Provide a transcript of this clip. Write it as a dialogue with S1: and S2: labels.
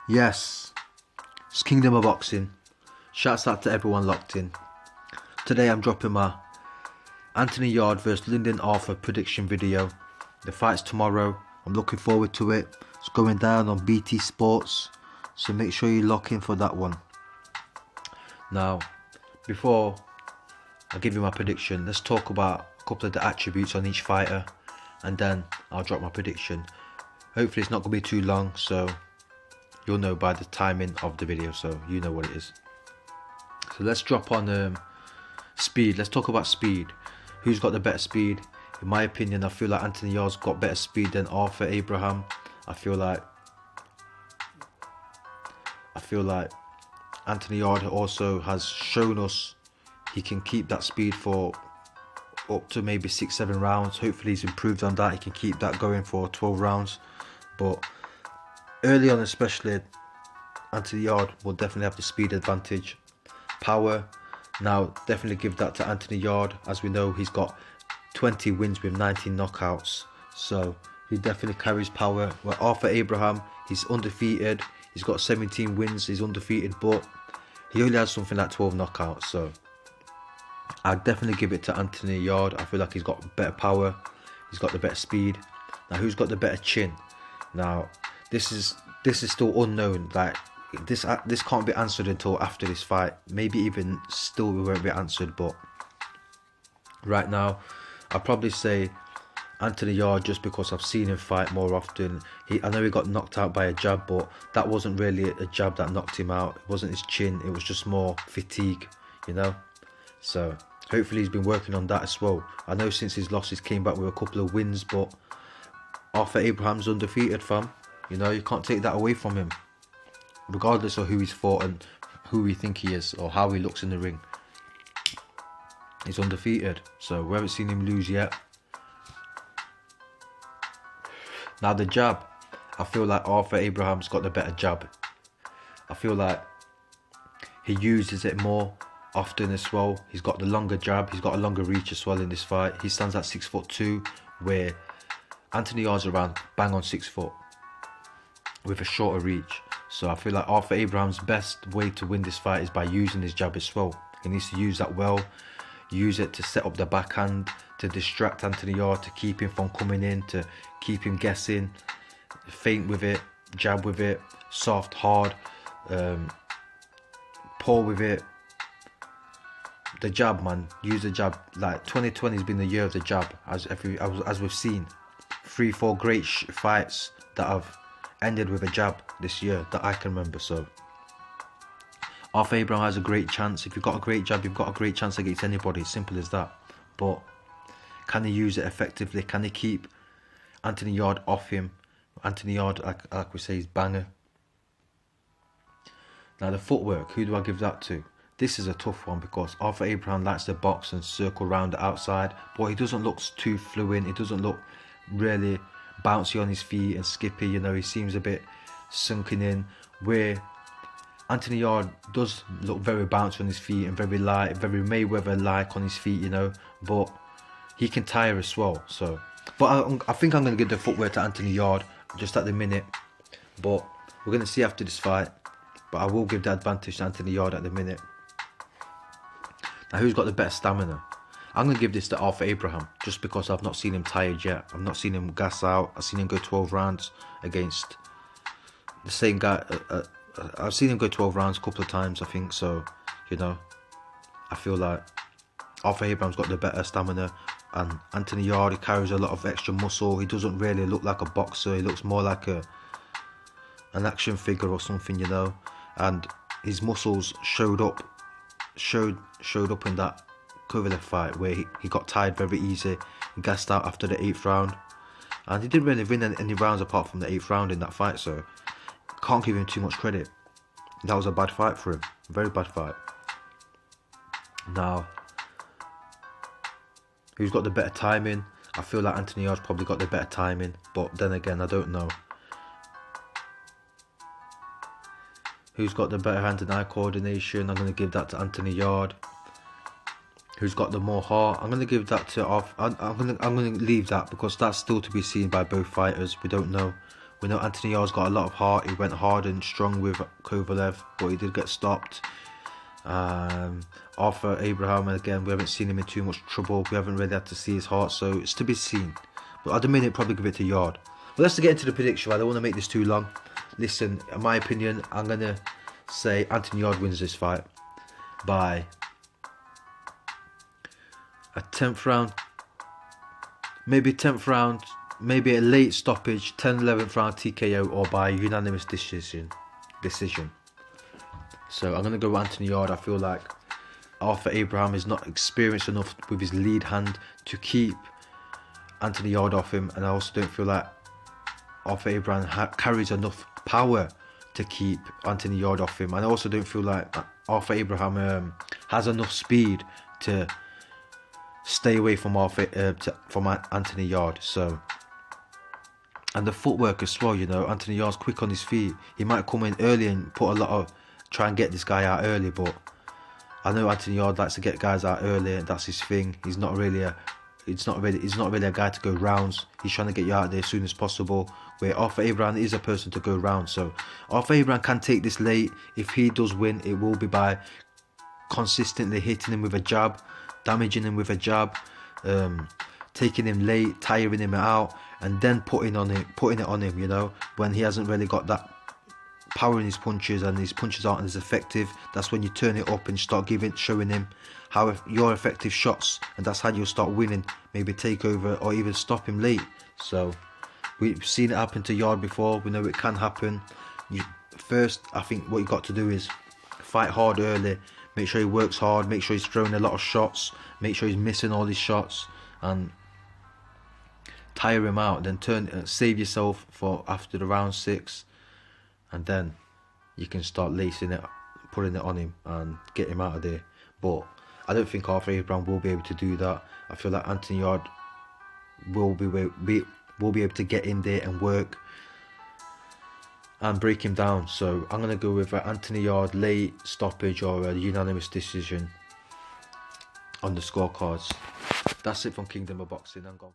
S1: Yes, it's Kingdom of Boxing. Shouts out to everyone locked in. Today I'm dropping my Anthony Yarde vs Lyndon Arthur prediction video. The fight's tomorrow. I'm looking forward to it. It's going down on BT Sports, so make sure you lock in for that one. Now, before I give you my prediction, let's talk about a couple of the attributes on each fighter, and then I'll drop my prediction. Hopefully it's not going to be too long, so you'll know by the timing of the video, so you know what it is. So let's drop on speed. Let's talk about speed. Who's got the better speed? In my opinion, I feel like Anthony Yarde's got better speed than Arthur Abraham. I feel like Anthony Yarde also has shown us he can keep that speed for up to maybe 6-7 rounds. Hopefully he's improved on that. He can keep that going for 12 rounds. But early on especially, Anthony Yarde will definitely have the speed advantage. Power, now definitely give that to Anthony Yarde. As we know, he's got 20 wins with 19 knockouts, so he definitely carries power. Where Arthur Abraham, he's undefeated, he's got 17 wins, he's undefeated, but he only has something like 12 knockouts. So I'd definitely give it to Anthony Yarde. I feel like he's got better power, he's got the better speed. Now, who's got the better chin? Now, this is still unknown. Like this can't be answered until after this fight. Maybe even still it won't be answered. But right now, I'd probably say Anthony Yarde, just because I've seen him fight more often. I know he got knocked out by a jab, but that wasn't really a jab that knocked him out. It wasn't his chin. It was just more fatigue, you know. So hopefully he's been working on that as well. I know since his losses came back with a couple of wins, but Arthur Abraham's undefeated, fam. You know, you can't take that away from him, regardless of who he's fought and who we think he is or how he looks in the ring. He's undefeated, so we haven't seen him lose yet. Now the jab, I feel like Arthur Abraham's got the better jab. I feel like he uses it more often as well. He's got the longer jab, he's got a longer reach as well in this fight. He stands at 6'2", where Anthony Yarde's around bang on 6 foot with a shorter reach. So I feel like Arthur Abraham's best way to win this fight is by using his jab as well. He needs to use that well, use it to set up the backhand, to distract Anthony Yarde, to keep him from coming in, to keep him guessing, feint with it, jab with it, soft, hard, pull with it. The jab, man, use the jab. Like 2020 has been the year of the jab, as we've seen. 3-4 great fights that have ended with a jab this year that I can remember. So Arthur Abraham has a great chance. If you've got a great jab, you've got a great chance against anybody. Simple as that. But can he use it effectively? Can he keep Anthony Yarde off him? Anthony Yarde, like we say, is banger. Now the footwork, who do I give that to? This is a tough one because Arthur Abraham likes to box and circle around the outside, but he doesn't look too fluent. He doesn't look really bouncy on his feet and skippy. You know, he seems a bit sunken in, where Anthony Yarde does look very bouncy on his feet and very light, very Mayweather-like on his feet, you know, but he can tire as well. So, but I think I'm going to give the footwork to Anthony Yarde just at the minute, but we're going to see after this fight. But I will give the advantage to Anthony Yarde at the minute. Now, who's got the better stamina? I'm going to give this to Arthur Abraham, just because I've not seen him tired yet. I've not seen him gas out. I've seen him go 12 rounds against the same guy. I've seen him go 12 rounds a couple of times, I think. So, you know, I feel like Arthur Abraham's got the better stamina. And Anthony Yarde, he carries a lot of extra muscle. He doesn't really look like a boxer. He looks more like an action figure or something, you know. And his muscles showed up in that Kovalev fight, where he got tired very easy and gassed out after the 8th round, and he didn't really win any rounds apart from the 8th round in that fight, so can't give him too much credit. That was a bad fight for him, a very bad fight. Now, who's got the better timing? I feel like Anthony Yarde's probably got the better timing, but then again, I don't know. Who's got the better hand and eye coordination? I'm going to give that to Anthony Yarde. Who's got the more heart? I'm going to give that to I'm going to leave that because that's still to be seen by both fighters. We don't know. We know Anthony Yarde's got a lot of heart. He went hard and strong with Kovalev, but he did get stopped. Arthur Abraham, again, we haven't seen him in too much trouble. We haven't really had to see his heart, so it's to be seen. But at the minute, probably give it to Yarde. But let's get into the prediction. I don't want to make this too long. Listen, in my opinion, I'm going to say Anthony Yarde wins this fight by a 10th round, maybe a late stoppage, 10th, 11th round TKO, or by unanimous decision. So I'm going to go with Anthony Yarde. I feel like Arthur Abraham is not experienced enough with his lead hand to keep Anthony Yarde off him, and I also don't feel like Arthur Abraham carries enough power to keep Anthony Yarde off him, and I also don't feel like Arthur Abraham has enough speed to stay away from Anthony Yarde. So, and the footwork as well, you know, Anthony Yarde's quick on his feet. He might come in early and try and get this guy out early, but I know Anthony Yarde likes to get guys out early, and that's his thing. He's not really a guy to go rounds. He's trying to get you out there as soon as possible. Where Arthur Abraham is a person to go round. So Arthur Abraham can take this late. If he does win, it will be by consistently hitting him with a jab, damaging him with a jab, taking him late, tiring him out, and then putting it on him. You know, when he hasn't really got that power in his punches and his punches aren't as effective, that's when you turn it up and start showing him how your effective shots, and that's how you'll start winning. Maybe take over or even stop him late. So we've seen it happen to Yarde before. We know it can happen. First, I think what you got to do is fight hard early. Make sure he works hard. Make sure he's throwing a lot of shots. Make sure he's missing all his shots and tire him out. Then save yourself for after the round 6, and then you can start lacing it, putting it on him, and get him out of there. But I don't think Arthur Abraham will be able to do that. I feel like Anthony Yarde will be able to get in there and work and break him down. So I'm going to go with Anthony Yarde late stoppage or a unanimous decision on the scorecards. That's it from Kingdom of Boxing. I'm gone.